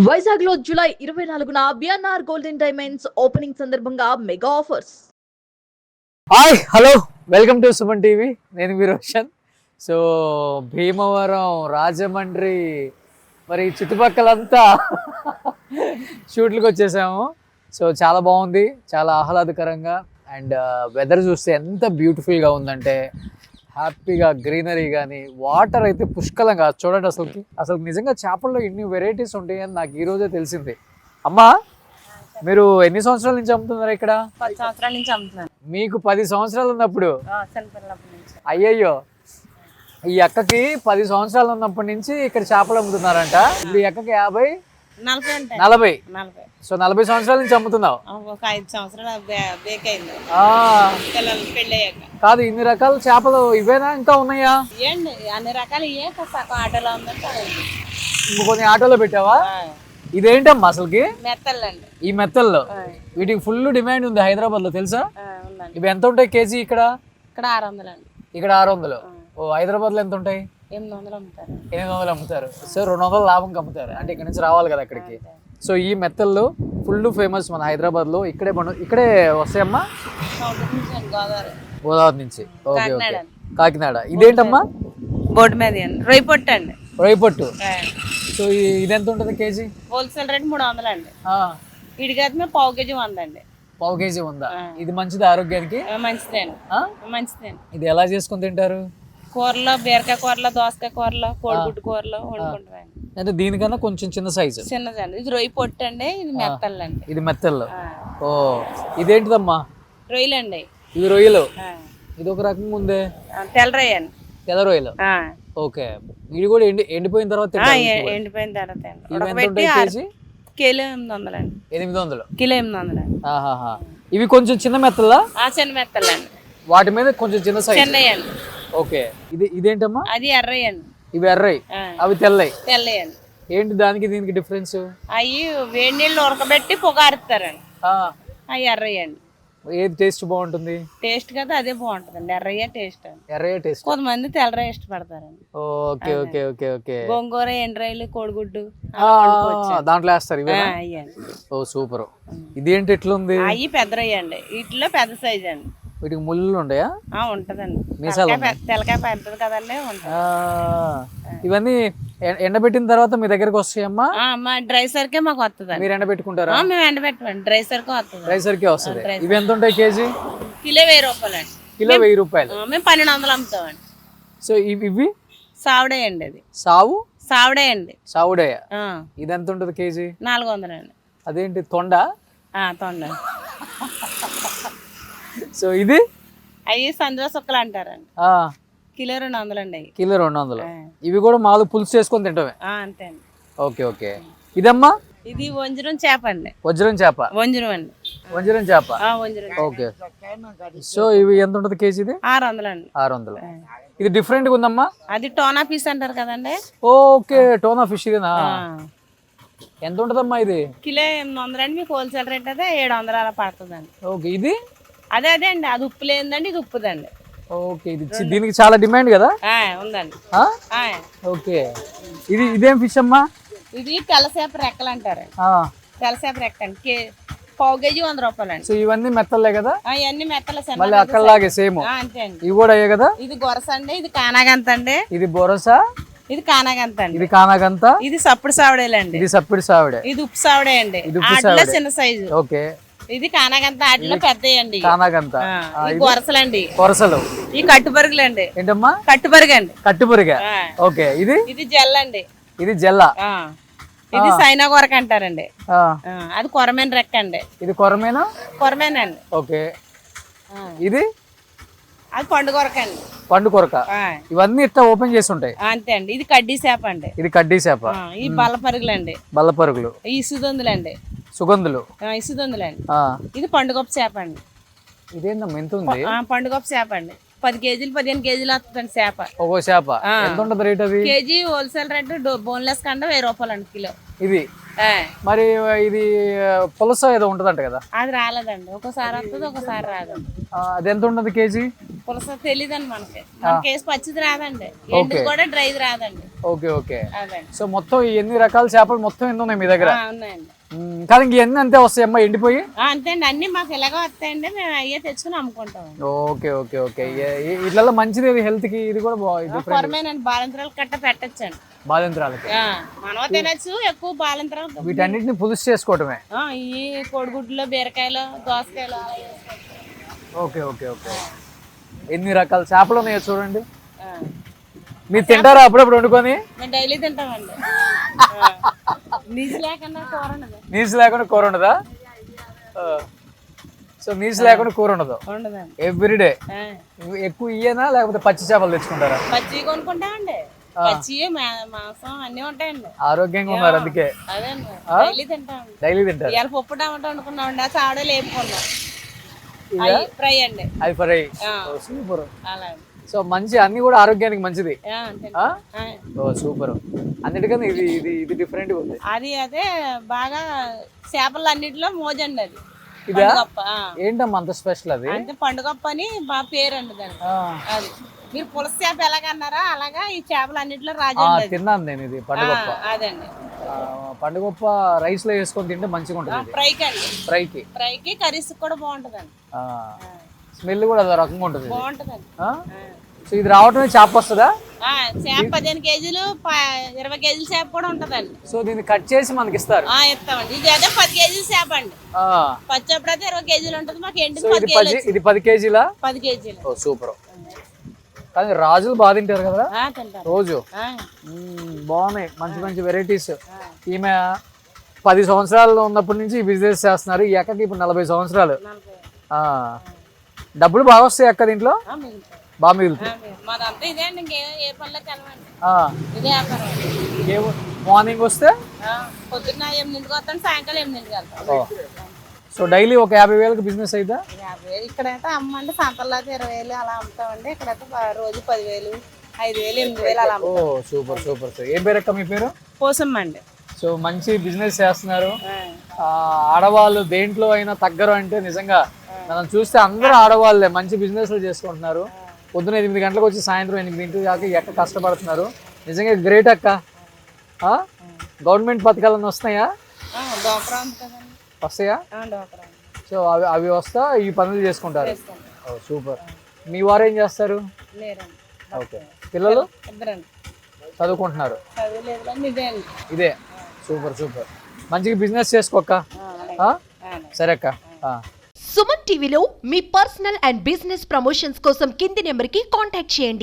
వైజాగ్ లో జూలై 24న BNR golden diamonds opening సందర్భంగా mega offers. Hi hello welcome to Suman TV. నేను మీ రోషన్. సో భీమవరం, రాజమండ్రి, మరి చుట్టుపక్కలంతా షూట్లకు వచ్చేసాము. సో చాలా బాగుంది, చాలా ఆహ్లాదకరంగా. అండ్ వెదర్ చూస్తే ఎంత బ్యూటిఫుల్గా ఉందంటే, హ్యాపీగా గ్రీనరీ కానీ, వాటర్ అయితే పుష్కలంగా చూడండి. అసలు నిజంగా చేపల్లో ఇన్ని వెరైటీస్ ఉంటాయని నాకు ఈరోజే తెలిసింది. అమ్మా, మీరు ఎన్ని సంవత్సరాల నుంచి అమ్ముతున్నారు ఇక్కడ? 10 సంవత్సరాల నుంచి అమ్ముతున్నాను. మీకు 10 సంవత్సరాలు ఉన్నప్పుడు? చిన్నపిల్లప్పటి నుంచి. అయ్యయ్యో, ఈ అక్కకి 10 సంవత్సరాలు ఉన్నప్పటి నుంచి ఇక్కడ చేపలు అమ్ముతున్నారంట. ఇప్పుడు ఈ అక్కకి 50, 40 అంటే 40. 40. సో 40 సంవత్సరాల నుంచి అమ్ముతున్నావు. ఒక 5 సంవత్సరాలు బేక్ అయింది ఆ, పిల్లలు పెళ్ళి అయ్యాక. కాదు, ఇన్ని రకాల చేపలు ఇవేనా, ఇంకా ఉన్నాయా? ఏండి అన్ని రకాలు ఇవే సగం ఆటోలో ఉందంటే కొన్ని ఆటోలో పెట్టావా? ఇదేంటమ్మా అసలుకి? మెత్తలండి ఈ మెత్తల్లో వీటికి ఫుల్ డిమాండ్ ఉంది హైదరాబాద్ లో, తెలుసా? ఉందండి. ఇవి ఎంత ఉంటాయి కేజీ ఇక్కడ? ఇక్కడ 600 అండి. ఇక్కడ 600. ఓ, హైదరాబాద్ లో ఎంత ఉంటాయి? 800 అమ్ముతారు. 800 అమ్ముతారు. సో 200 లాభంకి అమ్ముతారు. అంటే ఇక్కడ నుంచి రావాలి కదా అక్కడికి. సో ఈ మెత్తల్లో ఫుల్ ఫేమస్ మన హైదరాబాద్ లో. ఇక్కడే వస్తాయమ్మా? గోదావరి నుంచి. Okay okay, Kakinada. ఇదేంటమ్మా? బోర్డు మీద రొయ్యి పొట్టు అండి. రొయ్యి పొట్టు. సో ఇది ఎంత ఉంటుంది కేజీ? హోల్సేల్ రేట్ 300 అండి. ఇడిగైతే పావు కేజీ 100 అండి. పావు కేజీ ఉందా? ఇది మంచిది ఆరోగ్యానికి? మంచిదేండి, మంచిదేండి. ఇది ఎలా చేసుకుని తింటారు? కూరలో, బీరకాయ కూరలో, దోసకాయ కూరలో, కోడిగుడ్డు కూరలో వండుకుంటామండి. అంటే దీనికన్నా కొంచెం చిన్న సైజు. చిన్నదండి. ఇది రొయ్యి పొట్టు అండి. ఇది మెత్తలండి. ఇది మెత్తల్లో. ఓ, ఇదేంటిదమ్మా? రొయ్యలండి. ఇది రొయ్యలు. ఇది ఒక రకంగా ఉందే. తెల్ల రొయ్య అండి. తెల్ల రొయ్యలు. ఓకే. ఇది కూడా ఎండిపోయిన తర్వాత ఎండిపోయిన తర్వాత కేజీ? కిలో 800 అండి. 800. కిలో 800 అండి. ఆహాహా. ఇవి కొంచెం చిన్న మెత్తలా? చిన్న మెత్తలండి. వాటి మీద కొంచెం చిన్న సైజు. చిన్నయండి. ఓకే. ఇదేంటమ్మా? అది ఎర్రయ్యండి. ఇవి ఎర్రయి, అవి తెల్లయి. తెల్లయండి. ఏంటి దానికి దీనికి డిఫరెన్స్? అవి వేడి నీళ్ళు ఉడకబెట్టి పొగారుతారండి. అవి ఎర్రయ్యండి. ఏది టేస్ట్ బాగుంటుంది? టేస్ట్ కదా అదే బాగుంటుందండి. ఎర్రయ్య టేస్ట్ అండి. ఎర్రయ్య టేస్ట్. కొంతమంది తెల్లరయ్య ఇష్టపడతారండి. Okay okay okay okay. గోంగూర, ఎండ్రాయిలు, కోడిగుడ్డు దాంట్లో వేస్తారు ఇవే. Oh super. ఇదేంటి ఎట్లుంది? అవి పెద్ద రొయ్య అండి. వీటిలో పెద్ద సైజ్ అండి. వీటికి ముళ్ళు ఉండయా? ఉంటదండి. మీసాలు తెలకాయ పెద్దది కదండి. ఇవన్నీ ఎండబెట్టిన తర్వాత మీ దగ్గరకు వస్తాయమ్మా? మా డ్రై సరికే మాకు వస్తుంది. మీరు ఎండబెట్టుకుంటారా? మేము ఎండబెట్టమండి. డ్రై సరికే వస్తుంది. డ్రై సరికే వస్తుంది. ఇవి ఎంత ఉంటాయి కేజీ? కిలో 1000 రూపాయలు అండి. కిలో 1000 రూపాయలు. మేము 1200 అమ్ముతామండి. సో ఇవి సావుడే అండి. అది సావుడే అండి. సావుడయ్య. ఇది ఎంత ఉంటుంది కేజీ? 400 అండి. అదేంటి, తొండ? తొండ. సో ఇది అవి సందువ సుక్కలు అంటారండి. కిలో 200 అండి. కిలో 200. ఇవి కూడా మాలు పులుసు చేసుకొని తింటామే. అంతే అండి. Okay okay. ఇదమ్మా? ఇది వంజరం చేప అండి. వజ్రం చేప. వంజరం అండి. వంజరం చేప. వంజరం. ఓకే. సో ఇవి ఎంత ఉంటుంది కేజీ? ఇది 600 అండి. 600. ఇది డిఫరెంట్ గా ఉందమ్మా. అది టోనా ఫిష్ అంటారు కదండి. Okay, tuna fish. ఇదేనా? ఎంత ఉంటదమ్మా ఇది? కిలో 800 అండి. మీకు హోల్సేల్ రేట్ అయితే 700 అలా పడుతుందండి. ఓకే. ఇది అదే అండి. అది ఉప్పు లేదండి, ఇది ఉప్పుదండి. ఓకే. ఇది దీనికి చాలా డిమాండ్ కదా? ఉందండి. ఓకే. ఇదేం ఫిష్ అమ్మా? ఇది తెల్లసేప రెక్కలు అంటారు. తెల్లసేప రెక్క అండి. పావు కేజీ 100 రూపాయలు అండి. సో ఇవన్నీ మెత్తలే కదా? ఇవన్నీ మెత్తలే. మళ్ళీ అక్కడలాగే సేమ్. అంతే అండి. ఇవి కూడా అయ్యే కదా? ఇది గొరస అండి. ఇది కానాగంత అండి. ఇది బొరస. ఇది కానాగంత అండి. ఇది కానాగంత. ఇది సప్పుడు సావిడేలండి. ఇది సప్పిడి సావిడే. ఇది ఉప్పు సావిడే అండి. ఆటలో చిన్న సైజు. ఓకే. ఇది కానాగంత. ఆటలో పెద్దయండి. కానాగంత. గొరసలండి. కొరసలు. ఈ కట్టుబరుగులండి. ఏంటమ్మా? కట్టుబరుగు అండి. కట్టుబురిగా. ఓకే. ఇది జెల్ అండి. ఇది జెల్ల. ఇది సైనా కొరక అంటారండి. అది కొరమేన రెక్క అండి. ఇది కొరమేనండి. ఓకే. ఇది అది పండు కొరక అండి. పండు కొరక. ఇవన్నీ ఇట్లా ఓపెన్ చేసి ఉంటాయి. అంతే అండి. ఇది కడ్డీ చేప అండి. ఇది కడ్డీ చేప. ఈ బల్ల పరుగులండి. బల్ల పరుగులు. ఈ సుగంధులండి. సుగంధులు. ఈ సుగంధులండి. ఇది పండుగొప్ప చేప అండి. ఇదేందమ్మా ఎంత ఉంది? పండుగొప్ప చేప అండి. 10 కేజీలు 15 కేజీలు వస్తుందండి చేప. ఒక్కో చేప ఎంత ఉంటుంది రేట్? అది కేజీ హోల్సేల్ రేట్ బోన్లెస్ కంటే 1000 రూపాయలు అండి కిలో. ఇది మరి ఇది పులస ఏదో ఉంటదంట కదా? అది రాలేదండి. ఒకసారి వస్తుంది, ఒకసారి రాదండి. అది ఎంత ఉంటుంది కేజీ? పులస తెలీదండి మనకి కేసు పచ్చిది రాదండి, ఎండు కూడా డ్రైది రాదండి. Okay okay. అదండి. సో మొత్తం ఈ ఎన్ని రకాల చేపలు మొత్తం ఎన్ని ఉన్నాయి మీ దగ్గర? ఉన్నాయండి. కానీ ఇంక ఎన్ని అంతే వస్తాయమ్మా ఎండిపోయి? అంతే అండి, అన్ని మాకు ఎలాగో వస్తాయండి, మేము అయ్యే తెచ్చుకుని అమ్ముకుంటాం. Okay okay okay. ఇట్లా మంచిది హెల్త్ కి, ఇది కూడా కొరమేనండి, బాలంతరాలు కట్ట పెట్టచ్చండి. బాలింతరాలకి మనం తినచ్చు, ఎక్కువ బాలంతరాలు. వీటన్నిటిని పులుసు చేసుకోవటమే. ఈ కోడిగుడ్లు, బీరకాయలు, దోసకాయలు. Okay okay okay. ఎన్ని రకాల చేపలు ఉన్నాయో చూడండి. మీరు తింటారా అప్పుడప్పుడు వండుకొని? మేము డైలీ తింటామండి. నీసు లేకుండా కూర ఉండదు. నీసు లేకుండా కూర ఉండదా? సో నీసు లేకుండా కూర ఉండదు ఎవ్రీడే. ఎక్కువ ఇయ్యేనా లేకపోతే పచ్చి చేపలు తెచ్చుకుంటారా? పచ్చి కొనుక్కుంటామండి, పచ్చి మాంసం అన్ని ఉంటాయండి. ఆరోగ్యంగా ఉన్నారు అందుకే. అదేండి, డైలీ తింటామండి. డైలీ తింటారు. ఇవాళ పప్పు టమాటా వండుకున్నామండి, ఆ చావడే లేపుకున్నాం. ఫ్రై అండి. అది ఫ్రై. సూపర్. అలా సో మంచి, అన్ని కూడా ఆరోగ్యానికి మంచిది. సూపర్. అన్నిటికన్నా ఇది ఇది ఇది డిఫరెంట్ ఉంది. అది అదే బాగా చేపలు అన్నిటిలో మోజండి అది. ఏంటమ్మా అంత స్పెషల్? అది అంటే పండుగప్ప అని బాగా పేరు అండి దానికి. అది మీరు పులస చేప ఎలాగన్నారా అలాగా ఈ చేపలు అన్నిటిలో రాజా. తిన్నాను నేను ఇది పండుగప్ప. అదండి, పండుగప్ప రైస్ లో వేసుకొని తింటే మంచిగా ఉంటుంది. ఫ్రైకి అండి, ఫ్రైకి కర్రీస్ కూడా బాగుంటదండి. స్మెల్ కూడా అదో రకంగా ఉంటుంది, బాగుంటదండి. సో ఇది రావటమే చేప వస్తుందా? చేప 15 కేజీలు 20 కేజీల చేప కూడా ఉంటదండి. సో దీన్ని కట్ చేసి మనకి ఇస్తారు. ఇస్తామండి. ఇది అదే 10 కేజీల చేప అండి. పచ్చేప్పుడు అయితే 20 కేజీలు ఉంటుంది, మాకు ఎండి ఇది 10 కేజీలా? 10 కేజీలు. సూపర్. కానీ రాజులు బాగా తింటారు కదా రోజు. బాగున్నాయి, మంచి మంచి వెరైటీస్. ఈమె 10 సంవత్సరాలు ఉన్నప్పటి నుంచి బిజినెస్ చేస్తున్నారు. ఈ అక్కకి ఇప్పుడు 40 సంవత్సరాలు. డబ్బులు బాగా వస్తాయి అక్క దీంట్లో? బాగా మిగులుతాయి. మార్నింగ్ వస్తే పొద్దున్న 8కి వస్తాను, సాయంకాలం 8కి వెళ్తాను. సో డైలీ ఒక 50,000కి బిజినెస్ అయితే? ఇక్కడైతే అమ్మండి సంతల్లో 20,000 అలా అమ్ముతామండి. ఇక్కడైతే రోజు 10,000, 5,000, 8,000 అలా. Super super. ఏం పేరు అక్క మీ పేరు? పోసమ్మ అండి. సో మంచి బిజినెస్ చేస్తున్నారు. ఆడవాళ్ళు దేంట్లో అయినా తగ్గరు అంటే నిజంగా మనం చూస్తే అందరూ ఆడవాళ్ళే మంచి బిజినెస్లు చేసుకుంటున్నారు. పొద్దున 8 గంటలకు వచ్చి సాయంత్రం 8 దాకా ఎక్క కష్టపడుతున్నారు. నిజంగా గ్రేట్ అక్క. గవర్నమెంట్ పథకాలన్నీ వస్తున్నాయా? వస్తాయా? సో అవి వస్తా ఈ పనులు చేసుకుంటారు. సూపర్. మీ వారు ఏం చేస్తారు? ఓకే. పిల్లలు చదువుకుంటున్నారు. ఇదే సూపర్ సూపర్. మంచిగా బిజినెస్ చేసుకోక్క. సరే అక్క. సుమన్ టీవీలో మీ పర్సనల్ అండ్ బిజినెస్ ప్రమోషన్స్ కోసం కింది నెంబర్కి కాంటాక్ట్ చేయండి.